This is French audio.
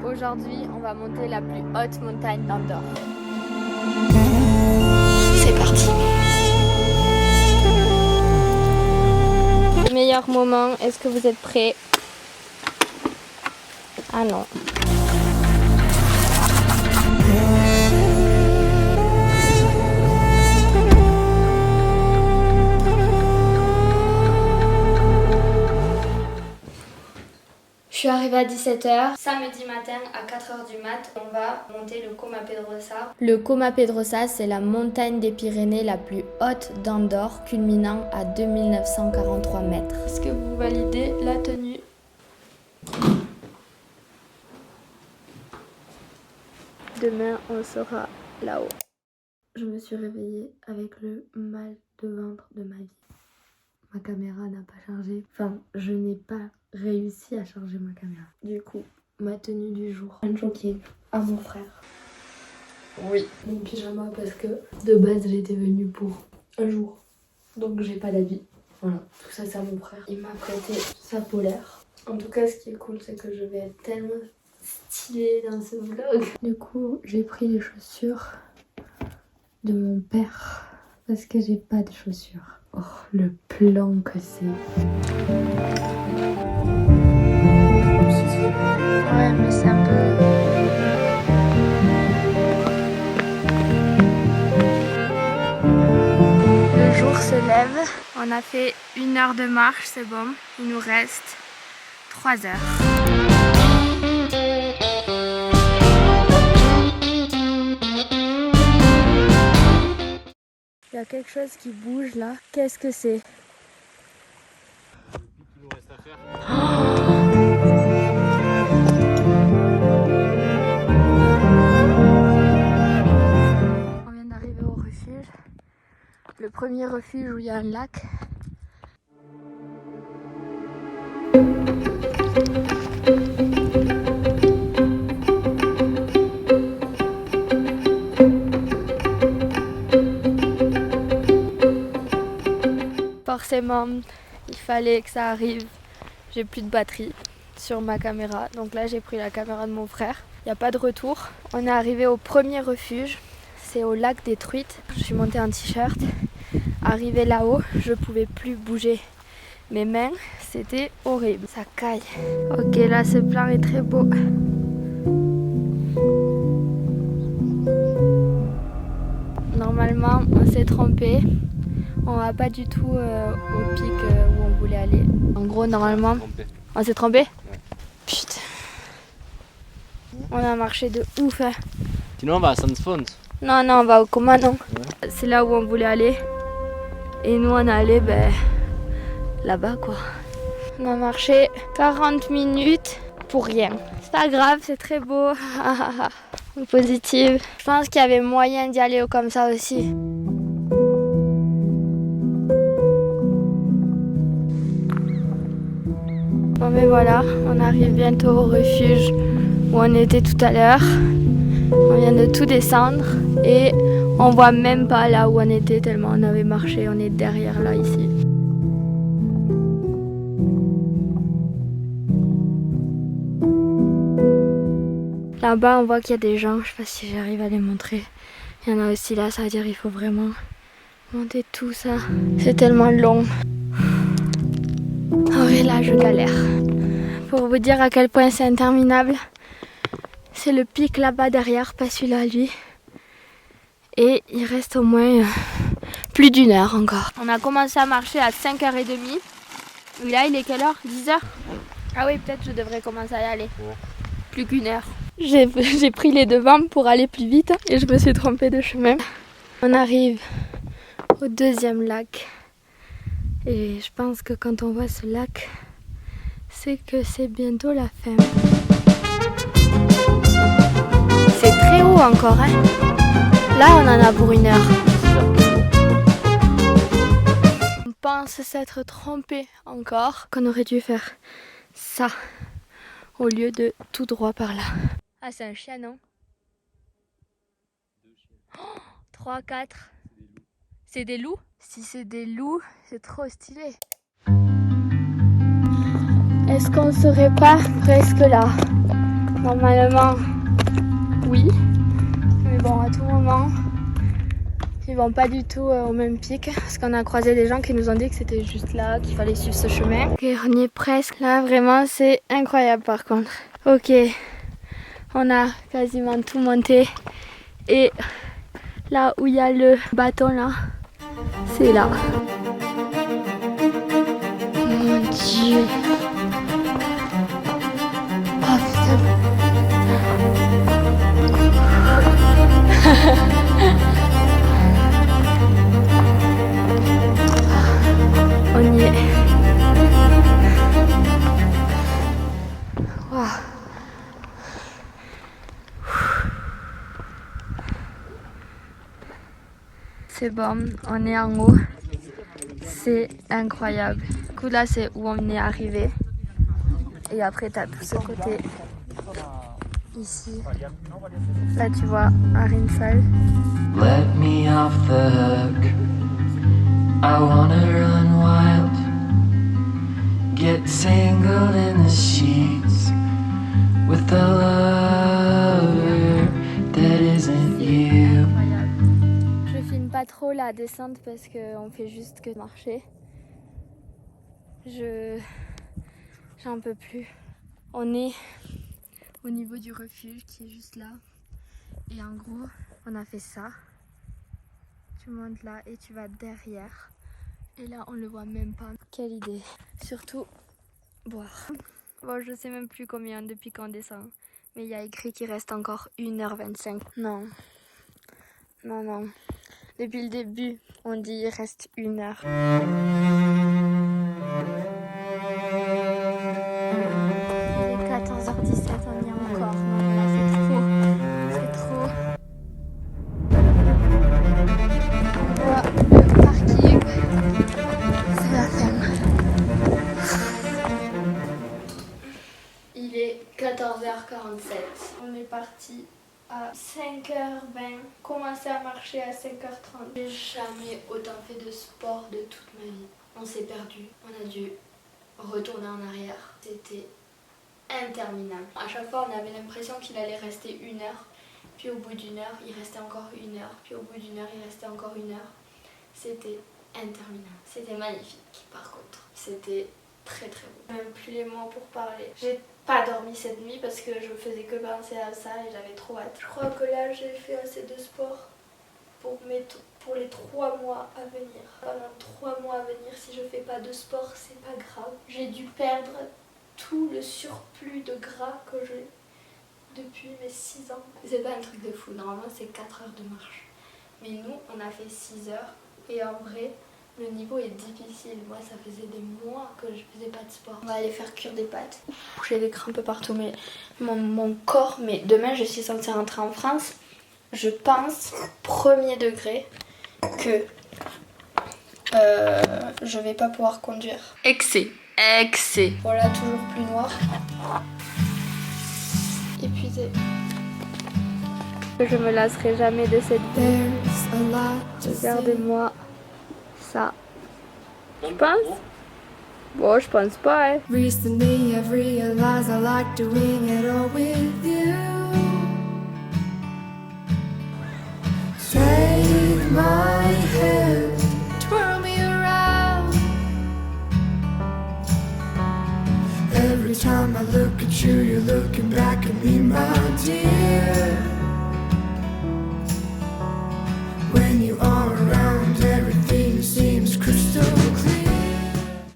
Aujourd'hui, on va monter la plus haute montagne d'Andorre. C'est parti. Le meilleur moment, est-ce que vous êtes prêts? Ah non. Je suis arrivée à 17h. Samedi matin à 4h du mat, on va monter le Coma Pedrosa. Le Coma Pedrosa, c'est la montagne des Pyrénées la plus haute d'Andorre, culminant à 2943 mètres. Est-ce que vous validez la tenue? Demain, on sera là-haut. Je me suis réveillée avec le mal de ventre de ma vie. Ma caméra n'a pas chargé. Enfin, je n'ai pas réussi à charger ma caméra. Du coup, ma tenue du jour, un jogging à mon frère. Oui, mon pyjama parce que de base j'étais venue pour un jour. Donc j'ai pas d'habit. Voilà, tout ça c'est à mon frère. Il m'a prêté sa polaire. En tout cas, ce qui est cool, c'est que je vais être tellement stylée dans ce vlog. Du coup, j'ai pris les chaussures de mon père parce que j'ai pas de chaussures. Oh, le plan que c'est. Ouais, mais c'est un peu... Le jour se lève. On a fait 1 heure de marche, c'est bon. Il nous reste 3 heures. Il y a quelque chose qui bouge là. Qu'est-ce que c'est? On vient d'arriver au refuge. Le premier refuge où il y a un lac. Forcément, il fallait que ça arrive. J'ai plus de batterie sur ma caméra. Donc là, j'ai pris la caméra de mon frère. Il n'y a pas de retour. On est arrivé au premier refuge. C'est au lac des Truites. Je suis montée en t-shirt. Arrivé là-haut, je pouvais plus bouger. Mes mains, c'était horrible. Ça caille. Ok, là, ce plan est très beau. Normalement, on s'est trompé. On va pas du tout au pic où on voulait aller. En gros, normalement, on s'est trompé. Ouais. Putain. On a marché de ouf. Hein. Sinon, on va à Sansfons. Non, on va au Coma, non. Ouais. C'est là où on voulait aller. Et nous, on est allé là-bas, quoi. On a marché 40 minutes pour rien. C'est pas grave, c'est très beau. Positive. Je pense qu'il y avait moyen d'y aller comme ça aussi. Bon mais voilà, on arrive bientôt au refuge où on était tout à l'heure. On vient de tout descendre et on voit même pas là où on était tellement on avait marché. On est derrière là ici. Là-bas on voit qu'il y a des gens, je sais pas si j'arrive à les montrer. Il y en a aussi là, ça veut dire qu'il faut vraiment monter tout ça. C'est tellement long. Oh et là je galère. Pour vous dire à quel point c'est interminable. C'est le pic là-bas derrière, pas celui-là lui. Et il reste au moins plus d'1 heure encore. On a commencé à marcher à 5h30. Et là il est quelle heure? 10h? Ah oui, peut-être je devrais commencer à y aller. Ouais. Plus qu'1 heure. J'ai pris les devants pour aller plus vite et je me suis trompée de chemin. On arrive au deuxième lac. Et je pense que quand on voit ce lac, c'est que c'est bientôt la fin. C'est très haut encore, hein. Là, on en a pour 1 heure. On pense s'être trompé encore, qu'on aurait dû faire ça au lieu de tout droit par là. Ah, c'est un chien, non? 3, 4. C'est des loups? Si c'est des loups, c'est trop stylé. Est-ce qu'on serait pas presque là? Normalement, oui. Mais bon, à tout moment, ils vont pas du tout au même pic. Parce qu'on a croisé des gens qui nous ont dit que c'était juste là, qu'il fallait suivre ce chemin. Ok, on y est presque. Là, vraiment, c'est incroyable par contre. Ok, on a quasiment tout monté. Et là où il y a le bâton là, c'est là. Mon Dieu. Oh putain. On y est. Wow. C'est bon, on est en haut. C'est incroyable. Du coup là c'est où on est arrivé. Et après t'as tout ce côté ici. Là tu vois Arinsal. Let me off the hook. I wanna run wild. Get tangled in the sheets with the lover that isn't you. Je filme pas trop la descente parce qu'on fait juste que marcher. J'en peux plus. On est au niveau du refuge qui est juste là. Et en gros, on a fait ça. Tu montes là et tu vas derrière. Et là, on le voit même pas. Quelle idée. Surtout, boire. Bon, je sais même plus combien depuis qu'on descend. Mais il y a écrit qu'il reste encore 1h25. Non. Non, non. Depuis le début, on dit il reste 1 heure. Il est 14h17, on y est encore. Non, là, c'est trop. C'est trop. On voit le parking. C'est la ferme. Il est 14h47. On est parti à 5h20, commencé à marcher à 5h30. J'ai jamais autant fait de sport de toute ma vie. On s'est perdu, on a dû retourner en arrière. C'était interminable. À chaque fois, on avait l'impression qu'il allait rester 1 heure. Puis au bout d'1 heure, il restait encore 1 heure. Puis au bout d'1 heure, il restait encore 1 heure. C'était interminable. C'était magnifique par contre. C'était très très beau. Même plus les mots pour parler. J'ai pas dormi cette nuit parce que je faisais que penser à ça et j'avais trop hâte. Je crois que là j'ai fait assez de sport pour les 3 mois à venir. Pendant 3 mois à venir, si je fais pas de sport, c'est pas grave. J'ai dû perdre tout le surplus de gras que j'ai depuis mes 6 ans. C'est pas un truc de fou, normalement c'est 4 heures de marche. Mais nous, on a fait 6 heures et en vrai, le niveau est difficile. Moi, ça faisait des mois que je faisais pas de sport. On va aller faire cuire des pâtes. J'ai des crampes partout, mais mon corps. Mais demain, je suis censée rentrer en France. Je pense, premier degré, que je vais pas pouvoir conduire. Excès. Voilà, toujours plus noir. Épuisée. Je me lasserai jamais de cette vie. Regardez-moi ça. Tu penses? Bon, je pense pas, hein. Recently I've realized I like doing it all with you. Take my hand, twirl me around. Every time I look at you, you're looking back at me, my dear. When you are